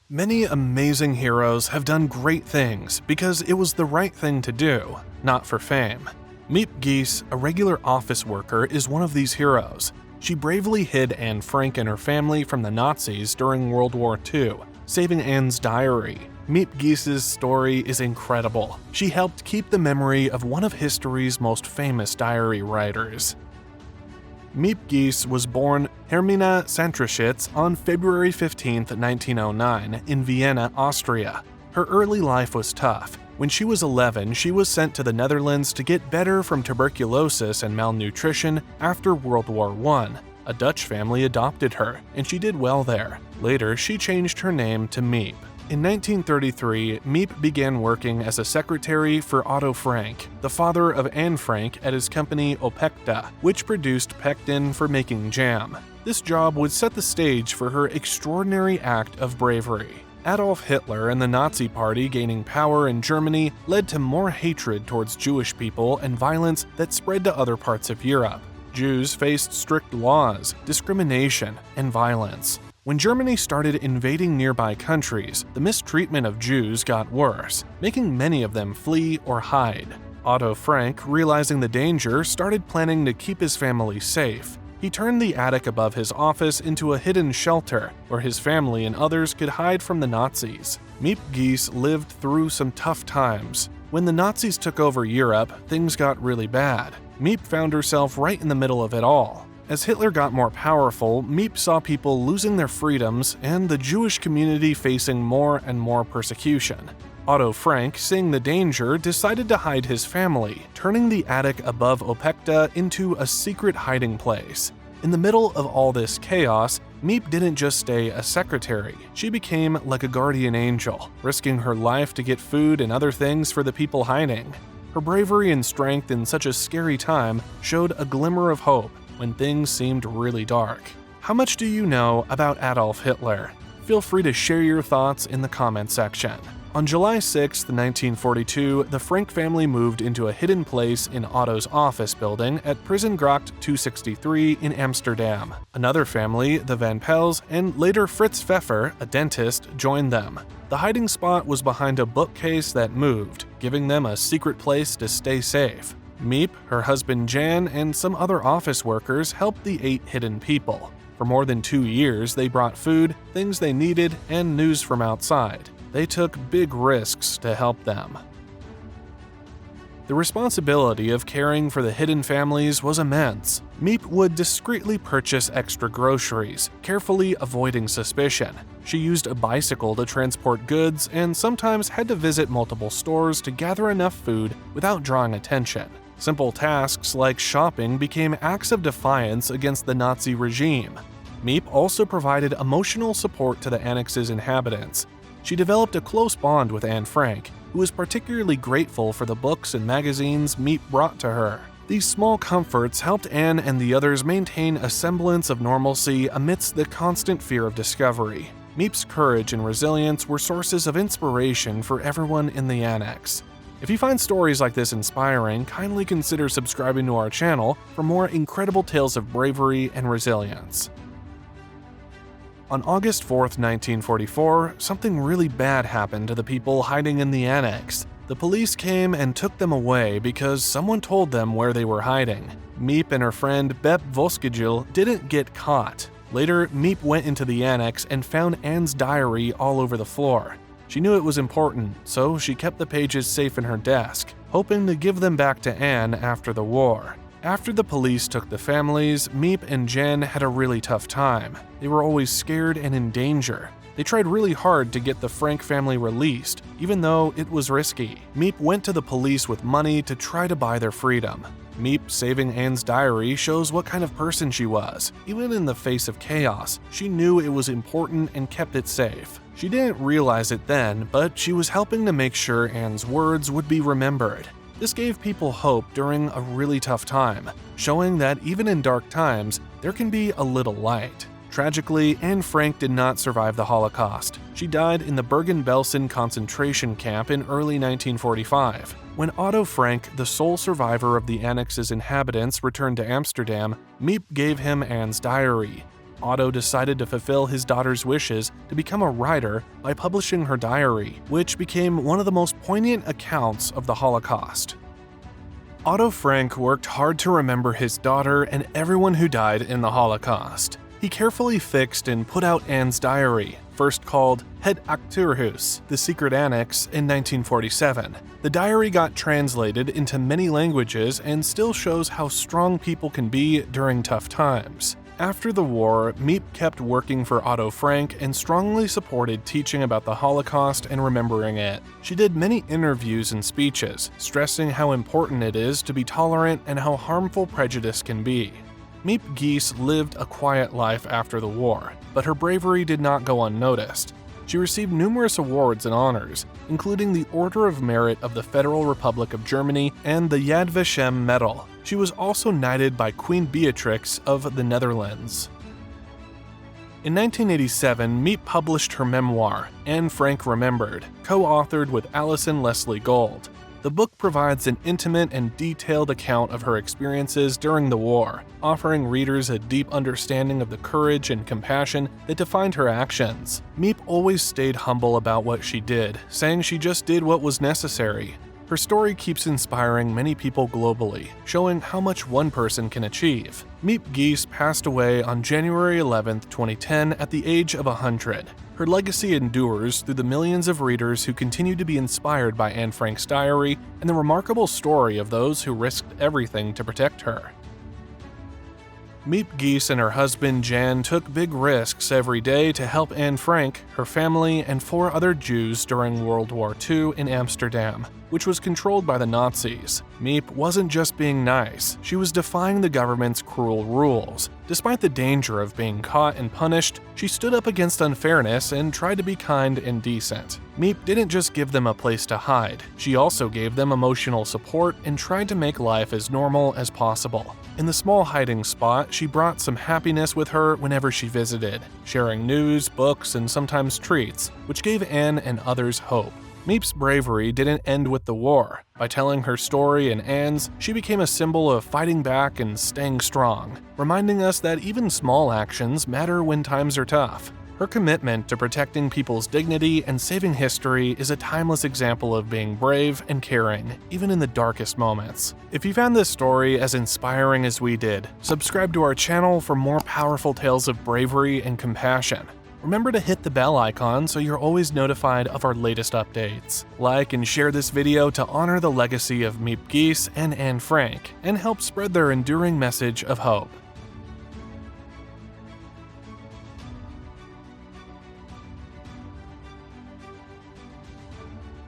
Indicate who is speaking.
Speaker 1: Many amazing heroes have done great things because it was the right thing to do, not for fame. Miep Gies, a regular office worker, is one of these heroes. She bravely hid Anne Frank and her family from the Nazis during World War II, saving Anne's diary. Miep Gies' story is incredible. She helped keep the memory of one of history's most famous diary writers. Miep Gies was born Hermina Santraschitz on February 15, 1909, in Vienna, Austria. Her early life was tough. When she was 11, she was sent to the Netherlands to get better from tuberculosis and malnutrition after World War I. A Dutch family adopted her, and she did well there. Later, she changed her name to Miep. In 1933, Miep began working as a secretary for Otto Frank, the father of Anne Frank, at his company Opekta, which produced pectin for making jam. This job would set the stage for her extraordinary act of bravery. Adolf Hitler and the Nazi Party gaining power in Germany led to more hatred towards Jewish people and violence that spread to other parts of Europe. Jews faced strict laws, discrimination, and violence. When Germany started invading nearby countries, the mistreatment of Jews got worse, making many of them flee or hide. Otto Frank, realizing the danger, started planning to keep his family safe. He turned the attic above his office into a hidden shelter where his family and others could hide from the Nazis. Miep Gies lived through some tough times. When the Nazis took over Europe, things got really bad. Miep found herself right in the middle of it all. As Hitler got more powerful, Miep saw people losing their freedoms and the Jewish community facing more and more persecution. Otto Frank, seeing the danger, decided to hide his family, turning the attic above Opekta into a secret hiding place. In the middle of all this chaos, Miep didn't just stay a secretary. She became like a guardian angel, risking her life to get food and other things for the people hiding. Her bravery and strength in such a scary time showed a glimmer of hope when things seemed really dark. How much do you know about Adolf Hitler? Feel free to share your thoughts in the comment section. On July 6, 1942, the Frank family moved into a hidden place in Otto's office building at Prinsengracht 263 in Amsterdam. Another family, the Van Pels, and later Fritz Pfeffer, a dentist, joined them. The hiding spot was behind a bookcase that moved, giving them a secret place to stay safe. Miep, her husband Jan, and some other office workers helped the 8 hidden people. For more than 2 years, they brought food, things they needed, and news from outside. They took big risks to help them. The responsibility of caring for the hidden families was immense. Miep would discreetly purchase extra groceries, carefully avoiding suspicion. She used a bicycle to transport goods and sometimes had to visit multiple stores to gather enough food without drawing attention. Simple tasks like shopping became acts of defiance against the Nazi regime. Miep also provided emotional support to the annex's inhabitants. She developed a close bond with Anne Frank, who was particularly grateful for the books and magazines Miep brought to her. These small comforts helped Anne and the others maintain a semblance of normalcy amidst the constant fear of discovery. Miep's courage and resilience were sources of inspiration for everyone in the annex. If you find stories like this inspiring, kindly consider subscribing to our channel for more incredible tales of bravery and resilience. On August 4, 1944, something really bad happened to the people hiding in the annex. The police came and took them away because someone told them where they were hiding. Miep and her friend Bep Voskegil didn't get caught. Later, Miep went into the annex and found Anne's diary all over the floor. She knew it was important, so she kept the pages safe in her desk, hoping to give them back to Anne after the war. After the police took the families, Miep and Jen had a really tough time. They were always scared and in danger. They tried really hard to get the Frank family released, even though it was risky. Miep went to the police with money to try to buy their freedom. Miep saving Anne's diary shows what kind of person she was. Even in the face of chaos, she knew it was important and kept it safe. She didn't realize it then, but she was helping to make sure Anne's words would be remembered. This gave people hope during a really tough time, showing that even in dark times, there can be a little light. Tragically, Anne Frank did not survive the Holocaust. She died in the Bergen-Belsen concentration camp in early 1945. When Otto Frank, the sole survivor of the annex's inhabitants, returned to Amsterdam, Miep gave him Anne's diary. Otto decided to fulfill his daughter's wishes to become a writer by publishing her diary, which became one of the most poignant accounts of the Holocaust. Otto Frank worked hard to remember his daughter and everyone who died in the Holocaust. He carefully fixed and put out Anne's diary, first called Het Achterhuis, The Secret Annex, in 1947. The diary got translated into many languages and still shows how strong people can be during tough times. After the war, Miep kept working for Otto Frank and strongly supported teaching about the Holocaust and remembering it. She did many interviews and speeches, stressing how important it is to be tolerant and how harmful prejudice can be. Miep Gies lived a quiet life after the war, but her bravery did not go unnoticed. She received numerous awards and honors, including the Order of Merit of the Federal Republic of Germany and the Yad Vashem Medal. She was also knighted by Queen Beatrix of the Netherlands. In 1987, Miep published her memoir, Anne Frank Remembered, co-authored with Alison Leslie Gold. The book provides an intimate and detailed account of her experiences during the war, offering readers a deep understanding of the courage and compassion that defined her actions. Miep always stayed humble about what she did, saying she just did what was necessary. Her story keeps inspiring many people globally, showing how much one person can achieve. Miep Gies passed away on January 11, 2010 at the age of 100. Her legacy endures through the millions of readers who continue to be inspired by Anne Frank's diary and the remarkable story of those who risked everything to protect her. Miep Gies and her husband Jan took big risks every day to help Anne Frank, her family, and 4 other Jews during World War II in Amsterdam, which was controlled by the Nazis. Miep wasn't just being nice, she was defying the government's cruel rules. Despite the danger of being caught and punished, she stood up against unfairness and tried to be kind and decent. Miep didn't just give them a place to hide, she also gave them emotional support and tried to make life as normal as possible. In the small hiding spot, she brought some happiness with her whenever she visited, sharing news, books, and sometimes treats, which gave Anne and others hope. Miep's bravery didn't end with the war. By telling her story and Anne's, she became a symbol of fighting back and staying strong, reminding us that even small actions matter when times are tough. Her commitment to protecting people's dignity and saving history is a timeless example of being brave and caring, even in the darkest moments. If you found this story as inspiring as we did, subscribe to our channel for more powerful tales of bravery and compassion. Remember to hit the bell icon so you're always notified of our latest updates. Like and share this video to honor the legacy of Miep Gies and Anne Frank, and help spread their enduring message of hope.